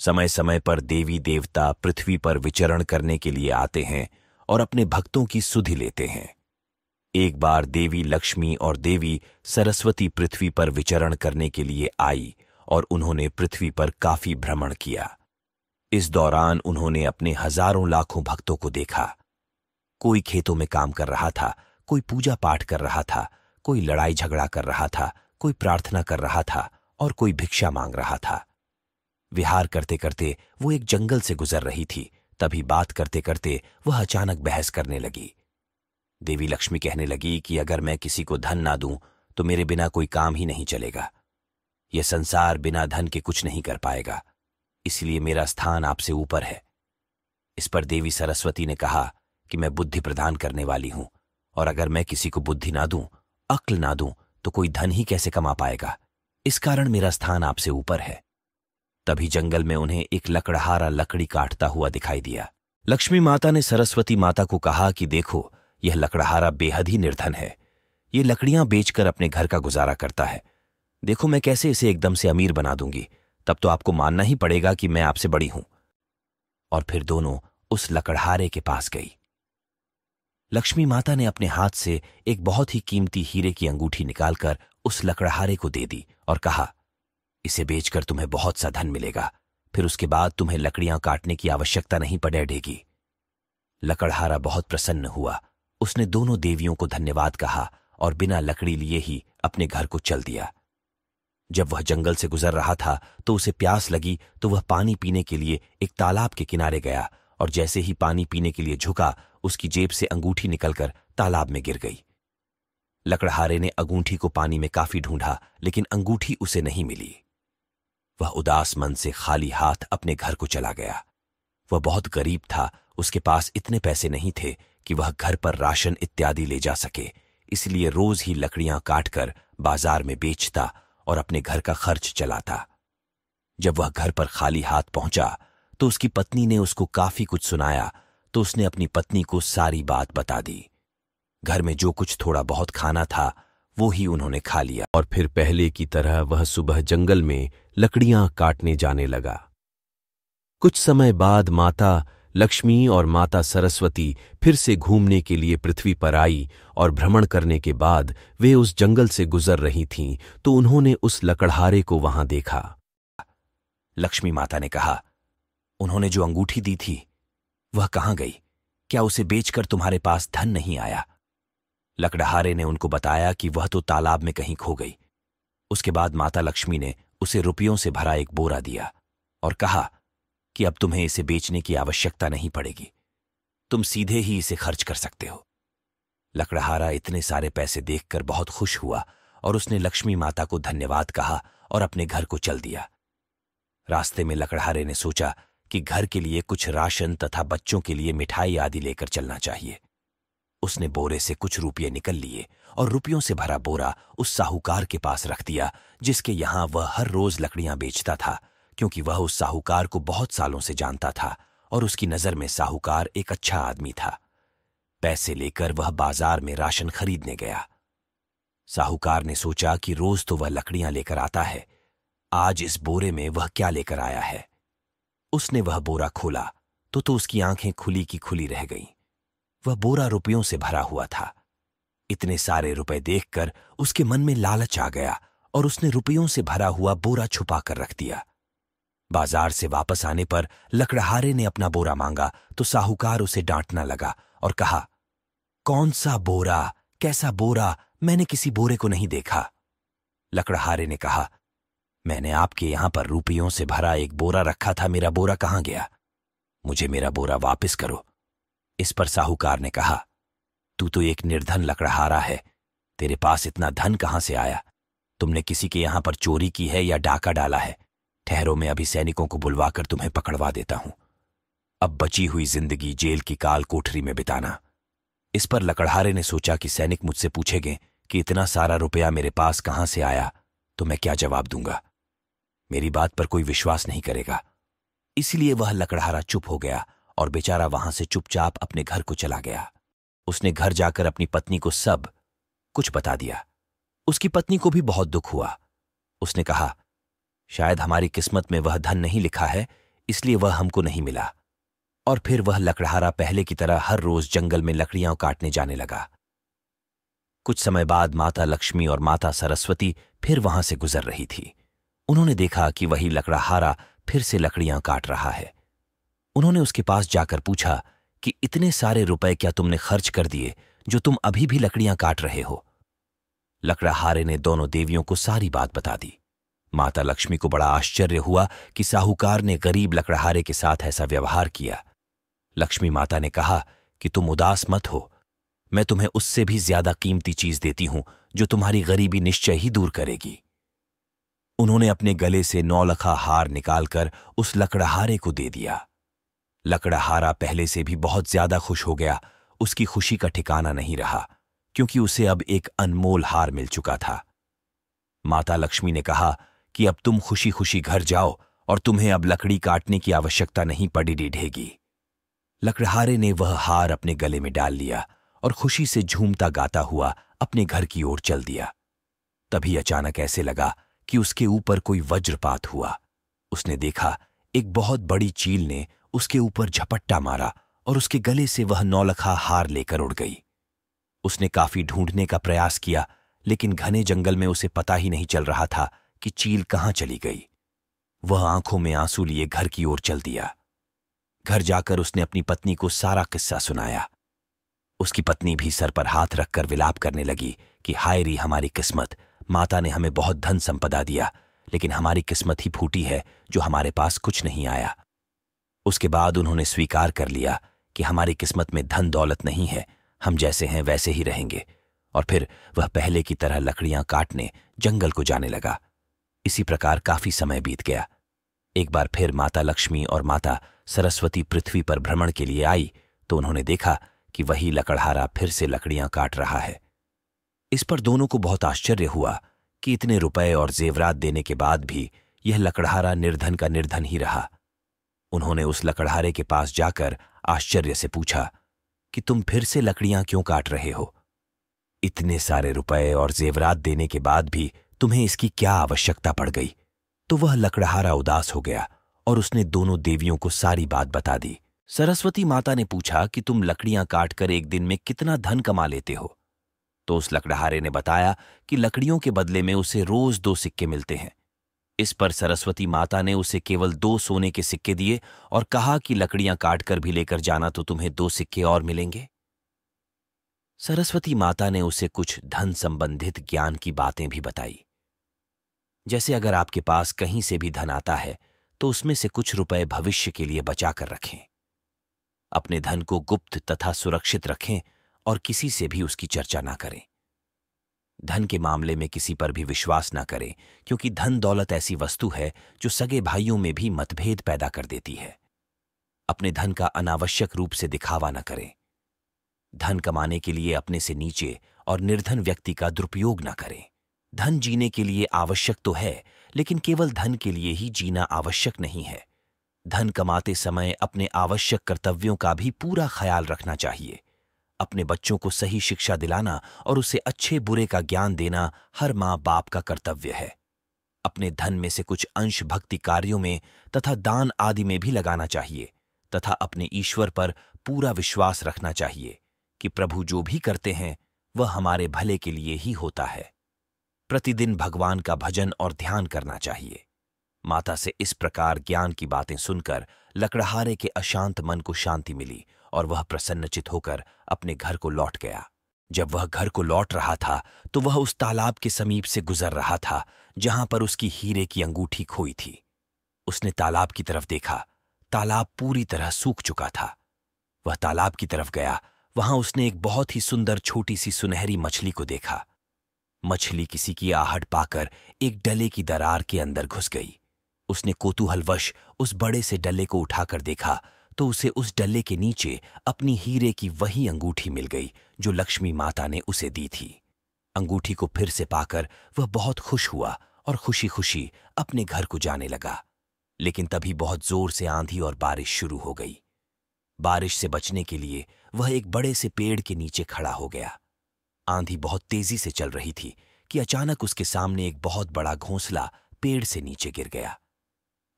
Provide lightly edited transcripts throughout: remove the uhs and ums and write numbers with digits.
समय समय पर देवी देवता पृथ्वी पर विचरण करने के लिए आते हैं और अपने भक्तों की सुधि लेते हैं। एक बार देवी लक्ष्मी और देवी सरस्वती पृथ्वी पर विचरण करने के लिए आई और उन्होंने पृथ्वी पर काफी भ्रमण किया। इस दौरान उन्होंने अपने हजारों लाखों भक्तों को देखा। कोई खेतों में काम कर रहा था, कोई पूजा पाठ कर रहा था, कोई लड़ाई झगड़ा कर रहा था, कोई प्रार्थना कर रहा था और कोई भिक्षा मांग रहा था। विहार करते करते वो एक जंगल से गुजर रही थी। तभी बात करते करते वह अचानक बहस करने लगी। देवी लक्ष्मी कहने लगी कि अगर मैं किसी को धन ना दूं तो मेरे बिना कोई काम ही नहीं चलेगा। यह संसार बिना धन के कुछ नहीं कर पाएगा, इसलिए मेरा स्थान आपसे ऊपर है। इस पर देवी सरस्वती ने कहा कि मैं बुद्धि प्रदान करने वाली हूं, और अगर मैं किसी को बुद्धि ना दूं, अक्ल ना दूं, तो कोई धन ही कैसे कमा पाएगा। इस कारण मेरा स्थान आपसे ऊपर है। तभी जंगल में उन्हें एक लकड़हारा लकड़ी काटता हुआ दिखाई दिया। लक्ष्मी माता ने सरस्वती माता को कहा कि देखो, यह लकड़हारा बेहद ही निर्धन है। ये लकड़ियां बेचकर अपने घर का गुजारा करता है। देखो मैं कैसे इसे एकदम से अमीर बना दूंगी, तब तो आपको मानना ही पड़ेगा कि मैं आपसे बड़ी हूं। और फिर दोनों उस लकड़हारे के पास गई। लक्ष्मी माता ने अपने हाथ से एक बहुत ही कीमती हीरे की अंगूठी निकालकर उस लकड़हारे को दे दी और कहा, इसे बेचकर तुम्हें बहुत सा धन मिलेगा, फिर उसके बाद तुम्हें लकड़ियां काटने की आवश्यकता नहीं पड़ेगी। लकड़हारा बहुत प्रसन्न हुआ। उसने दोनों देवियों को धन्यवाद कहा और बिना लकड़ी लिए ही अपने घर को चल दिया। जब वह जंगल से गुजर रहा था तो उसे प्यास लगी, तो वह पानी पीने के लिए एक तालाब के किनारे गया, और जैसे ही पानी पीने के लिए झुका, उसकी जेब से अंगूठी निकलकर तालाब में गिर गई। लकड़हारे ने अंगूठी को पानी में काफी ढूंढा, लेकिन अंगूठी उसे नहीं मिली। वह उदास मन से खाली हाथ अपने घर को चला गया। वह बहुत गरीब था, उसके पास इतने पैसे नहीं थे कि वह घर पर राशन इत्यादि ले जा सके, इसलिए रोज ही लकड़ियां काटकर बाजार में बेचता और अपने घर का खर्च चलाता। जब वह घर पर खाली हाथ पहुंचा तो उसकी पत्नी ने उसको काफी कुछ सुनाया, तो उसने अपनी पत्नी को सारी बात बता दी। घर में जो कुछ थोड़ा बहुत खाना था वो ही उन्होंने खा लिया, और फिर पहले की तरह वह सुबह जंगल में लकड़ियां काटने जाने लगा। कुछ समय बाद माता लक्ष्मी और माता सरस्वती फिर से घूमने के लिए पृथ्वी पर आई, और भ्रमण करने के बाद वे उस जंगल से गुजर रही थीं, तो उन्होंने उस लकड़हारे को वहां देखा। लक्ष्मी माता ने कहा, उन्होंने जो अंगूठी दी थी वह कहां गई? क्या उसे बेचकर तुम्हारे पास धन नहीं आया? लकड़हारे ने उनको बताया कि वह तो तालाब में कहीं खो गई। उसके बाद माता लक्ष्मी ने उसे रुपयों से भरा एक बोरा दिया और कहा कि अब तुम्हें इसे बेचने की आवश्यकता नहीं पड़ेगी, तुम सीधे ही इसे खर्च कर सकते हो। लकड़हारा इतने सारे पैसे देखकर बहुत खुश हुआ और उसने लक्ष्मी माता को धन्यवाद कहा और अपने घर को चल दिया। रास्ते में लकड़हारे ने सोचा कि घर के लिए कुछ राशन तथा बच्चों के लिए मिठाई आदि लेकर चलना चाहिए। उसने बोरे से कुछ रुपये निकल लिए और रुपयों से भरा बोरा उस साहूकार के पास रख दिया, जिसके यहां वह हर रोज लकड़ियां बेचता था, क्योंकि वह उस साहूकार को बहुत सालों से जानता था और उसकी नजर में साहूकार एक अच्छा आदमी था। पैसे लेकर वह बाजार में राशन खरीदने गया। साहूकार ने सोचा कि रोज तो वह लकड़ियां लेकर आता है, आज इस बोरे में वह क्या लेकर आया है। उसने वह बोरा खोला तो उसकी आंखें खुली की खुली रह गईं। वह बोरा रुपयों से भरा हुआ था। इतने सारे रुपए देखकर उसके मन में लालच आ गया और उसने रुपयों से भरा हुआ बोरा छुपा कर रख दिया। बाजार से वापस आने पर लकड़हारे ने अपना बोरा मांगा तो साहूकार उसे डांटना लगा और कहा, कौन सा बोरा, कैसा बोरा, मैंने किसी बोरे को नहीं देखा। लकड़हारे ने कहा, मैंने आपके यहां पर रुपयों से भरा एक बोरा रखा था, मेरा बोरा कहां गया? मुझे मेरा बोरा वापस करो। इस पर साहूकार ने कहा, तू तो एक निर्धन लकड़हारा है, तेरे पास इतना धन कहां से आया? तुमने किसी के यहां पर चोरी की है या डाका डाला है? ठहरो, मैं अभी सैनिकों को बुलवाकर तुम्हें पकड़वा देता हूं। अब बची हुई जिंदगी जेल की काल कोठरी में बिताना। इस पर लकड़हारे ने सोचा कि सैनिक मुझसे पूछेंगे कि इतना सारा रुपया मेरे पास कहां से आया, तो मैं क्या जवाब दूंगा? मेरी बात पर कोई विश्वास नहीं करेगा। इसलिए वह लकड़हारा चुप हो गया और बेचारा वहां से चुपचाप अपने घर को चला गया। उसने घर जाकर अपनी पत्नी को सब कुछ बता दिया। उसकी पत्नी को भी बहुत दुख हुआ। उसने कहा, शायद हमारी किस्मत में वह धन नहीं लिखा है, इसलिए वह हमको नहीं मिला। और फिर वह लकड़हारा पहले की तरह हर रोज जंगल में लकड़ियां काटने जाने लगा। कुछ समय बाद माता लक्ष्मी और माता सरस्वती फिर वहां से गुजर रही थी। उन्होंने देखा कि वही लकड़हारा फिर से लकड़ियां काट रहा है। उन्होंने उसके पास जाकर पूछा कि इतने सारे रुपए क्या तुमने खर्च कर दिए जो तुम अभी भी लकड़ियां काट रहे हो? लकड़हारे ने दोनों देवियों को सारी बात बता दी। माता लक्ष्मी को बड़ा आश्चर्य हुआ कि साहूकार ने गरीब लकड़हारे के साथ ऐसा व्यवहार किया। लक्ष्मी माता ने कहा कि तुम उदास मत हो, मैं तुम्हें उससे भी ज्यादा कीमती चीज देती हूं जो तुम्हारी गरीबी निश्चय ही दूर करेगी। उन्होंने अपने गले से 9 लखा हार निकालकर उस लकड़हारे को दे दिया। लकड़हारा पहले से भी बहुत ज्यादा खुश हो गया। उसकी खुशी का ठिकाना नहीं रहा, क्योंकि उसे अब एक अनमोल हार मिल चुका था। माता लक्ष्मी ने कहा कि अब तुम खुशी खुशी घर जाओ और तुम्हें अब लकड़ी काटने की आवश्यकता नहीं पड़ी ढेगी। लकड़हारे ने वह हार अपने गले में डाल लिया और खुशी से झूमता गाता हुआ अपने घर की ओर चल दिया। तभी अचानक ऐसे लगा कि उसके ऊपर कोई वज्रपात हुआ। उसने देखा एक बहुत बड़ी चील ने उसके ऊपर झपट्टा मारा और उसके गले से वह 9 लखा हार लेकर उड़ गई। उसने काफी ढूंढने का प्रयास किया, लेकिन घने जंगल में उसे पता ही नहीं चल रहा था कि चील कहां चली गई। वह आंखों में आंसू लिए घर की ओर चल दिया। घर जाकर उसने अपनी पत्नी को सारा किस्सा सुनाया। उसकी पत्नी भी सर पर हाथ रखकर विलाप करने लगी कि हाय री हमारी किस्मत, माता ने हमें बहुत धन संपदा दिया, लेकिन हमारी किस्मत ही फूटी है जो हमारे पास कुछ नहीं आया। उसके बाद उन्होंने स्वीकार कर लिया कि हमारी किस्मत में धन दौलत नहीं है, हम जैसे हैं वैसे ही रहेंगे। और फिर वह पहले की तरह लकड़ियां काटने जंगल को जाने लगा। इसी प्रकार काफी समय बीत गया। एक बार फिर माता लक्ष्मी और माता सरस्वती पृथ्वी पर भ्रमण के लिए आई तो उन्होंने देखा कि वही लकड़हारा फिर से लकड़ियां काट रहा है। इस पर दोनों को बहुत आश्चर्य हुआ कि इतने रुपए और जेवरात देने के बाद भी यह लकड़हारा निर्धन का निर्धन ही रहा। उन्होंने उस लकड़हारे के पास जाकर आश्चर्य से पूछा कि तुम फिर से लकड़ियां क्यों काट रहे हो? इतने सारे रुपए और जेवरात देने के बाद भी तुम्हें इसकी क्या आवश्यकता पड़ गई? तो वह लकड़हारा उदास हो गया और उसने दोनों देवियों को सारी बात बता दी। सरस्वती माता ने पूछा कि तुम लकड़ियां काटकर एक दिन में कितना धन कमा लेते हो? तो उस लकड़हारे ने बताया कि लकड़ियों के बदले में उसे रोज 2 सिक्के मिलते हैं। इस पर सरस्वती माता ने उसे केवल 2 सोने के सिक्के दिए और कहा कि लकड़ियां काटकर भी लेकर जाना तो तुम्हें 2 सिक्के और मिलेंगे। सरस्वती माता ने उसे कुछ धन संबंधित ज्ञान की बातें भी बताई। जैसे अगर आपके पास कहीं से भी धन आता है तो उसमें से कुछ रुपए भविष्य के लिए बचा कर रखें। अपने धन को गुप्त तथा सुरक्षित रखें और किसी से भी उसकी चर्चा ना करें। धन के मामले में किसी पर भी विश्वास ना करें, क्योंकि धन दौलत ऐसी वस्तु है जो सगे भाइयों में भी मतभेद पैदा कर देती है। अपने धन का अनावश्यक रूप से दिखावा न करें। धन कमाने के लिए अपने से नीचे और निर्धन व्यक्ति का दुरुपयोग न करें। धन जीने के लिए आवश्यक तो है, लेकिन केवल धन के लिए ही जीना आवश्यक नहीं है। धन कमाते समय अपने आवश्यक कर्तव्यों का भी पूरा ख्याल रखना चाहिए। अपने बच्चों को सही शिक्षा दिलाना और उसे अच्छे बुरे का ज्ञान देना हर माँ बाप का कर्तव्य है। अपने धन में से कुछ अंश भक्ति कार्यों में तथा दान आदि में भी लगाना चाहिए तथा अपने ईश्वर पर पूरा विश्वास रखना चाहिए कि प्रभु जो भी करते हैं वह हमारे भले के लिए ही होता है। प्रतिदिन भगवान का भजन और ध्यान करना चाहिए। माता से इस प्रकार ज्ञान की बातें सुनकर लकड़हारे के अशांत मन को शांति मिली और वह प्रसन्नचित होकर अपने घर को लौट गया। जब वह घर को लौट रहा था तो वह उस तालाब के समीप से गुजर रहा था जहां पर उसकी हीरे की अंगूठी खोई थी। उसने तालाब की तरफ देखा। तालाब पूरी तरह सूख चुका था। वह तालाब की तरफ गया। वहां उसने एक बहुत ही सुंदर छोटी सी सुनहरी मछली को देखा। मछली किसी की आहट पाकर एक डले की दरार के अंदर घुस गई। उसने कौतूहलवश उस बड़े से डले को उठाकर देखा तो उसे उस डले के नीचे अपनी हीरे की वही अंगूठी मिल गई जो लक्ष्मी माता ने उसे दी थी। अंगूठी को फिर से पाकर वह बहुत खुश हुआ और खुशी खुशी अपने घर को जाने लगा। लेकिन तभी बहुत जोर से आंधी और बारिश शुरू हो गई। बारिश से बचने के लिए वह एक बड़े से पेड़ के नीचे खड़ा हो गया। आंधी बहुत तेजी से चल रही थी कि अचानक उसके सामने एक बहुत बड़ा घोंसला पेड़ से नीचे गिर गया।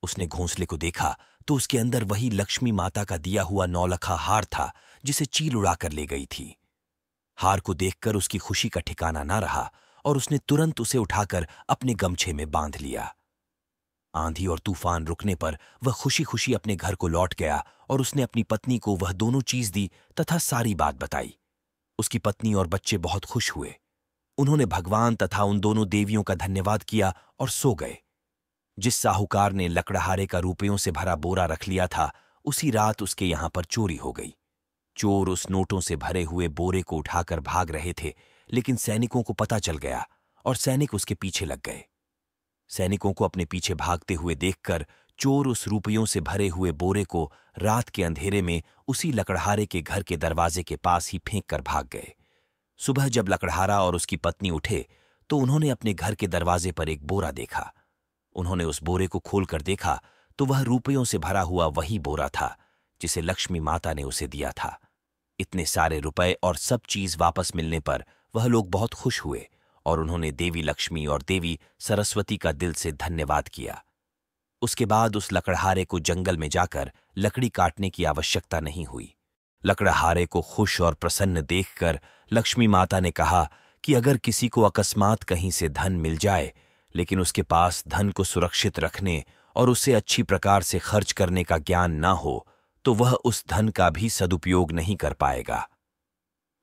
उसने घोंसले को देखा तो उसके अंदर वही लक्ष्मी माता का दिया हुआ नौलखा हार था जिसे चील उड़ाकर ले गई थी। हार को देखकर उसकी खुशी का ठिकाना ना रहा और उसने तुरंत उसे उठाकर अपने गमछे में बांध लिया। आंधी और तूफान रुकने पर वह खुशी खुशी अपने घर को लौट गया और उसने अपनी पत्नी को वह दोनों चीज दी तथा सारी बात बताई। उसकी पत्नी और बच्चे बहुत खुश हुए। उन्होंने भगवान तथा उन दोनों देवियों का धन्यवाद किया और सो गए। जिस साहूकार ने लकड़हारे का रुपयों से भरा बोरा रख लिया था, उसी रात उसके यहां पर चोरी हो गई। चोर उस नोटों से भरे हुए बोरे को उठाकर भाग रहे थे, लेकिन सैनिकों को पता चल गया और सैनिक उसके पीछे लग गए। सैनिकों को अपने पीछे भागते हुए देखकर चोर उस रुपयों से भरे हुए बोरे को रात के अंधेरे में उसी लकड़हारे के घर के दरवाजे के पास ही फेंक कर भाग गए। सुबह जब लकड़हारा और उसकी पत्नी उठे तो उन्होंने अपने घर के दरवाजे पर एक बोरा देखा। उन्होंने उस बोरे को खोलकर देखा तो वह रुपयों से भरा हुआ वही बोरा था जिसे लक्ष्मी माता ने उसे दिया था। इतने सारे रुपए और सब चीज वापस मिलने पर वह लोग बहुत खुश हुए और उन्होंने देवी लक्ष्मी और देवी सरस्वती का दिल से धन्यवाद किया। उसके बाद उस लकड़हारे को जंगल में जाकर लकड़ी काटने की आवश्यकता नहीं हुई। लकड़हारे को खुश और प्रसन्न देखकर लक्ष्मी माता ने कहा कि अगर किसी को अकस्मात कहीं से धन मिल जाए, लेकिन उसके पास धन को सुरक्षित रखने और उसे अच्छी प्रकार से खर्च करने का ज्ञान ना हो, तो वह उस धन का भी सदुपयोग नहीं कर पाएगा।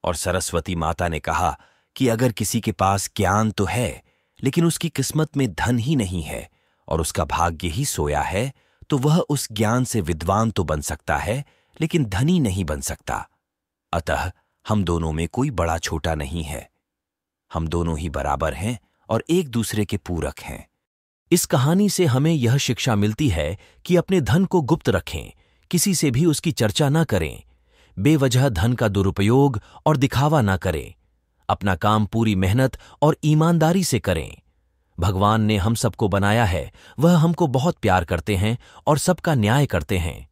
और सरस्वती माता ने कहा कि अगर किसी के पास ज्ञान तो है, लेकिन उसकी किस्मत में धन ही नहीं है और उसका भाग्य ही सोया है, तो वह उस ज्ञान से विद्वान तो बन सकता है, लेकिन धनी नहीं बन सकता। अतः हम दोनों में कोई बड़ा छोटा नहीं है। हम दोनों ही बराबर हैं और एक दूसरे के पूरक हैं। इस कहानी से हमें यह शिक्षा मिलती है कि अपने धन को गुप्त रखें, किसी से भी उसकी चर्चा न करें, बेवजह धन का दुरुपयोग और दिखावा न करें, अपना काम पूरी मेहनत और ईमानदारी से करें। भगवान ने हम सबको बनाया है, वह हमको बहुत प्यार करते हैं और सबका न्याय करते हैं।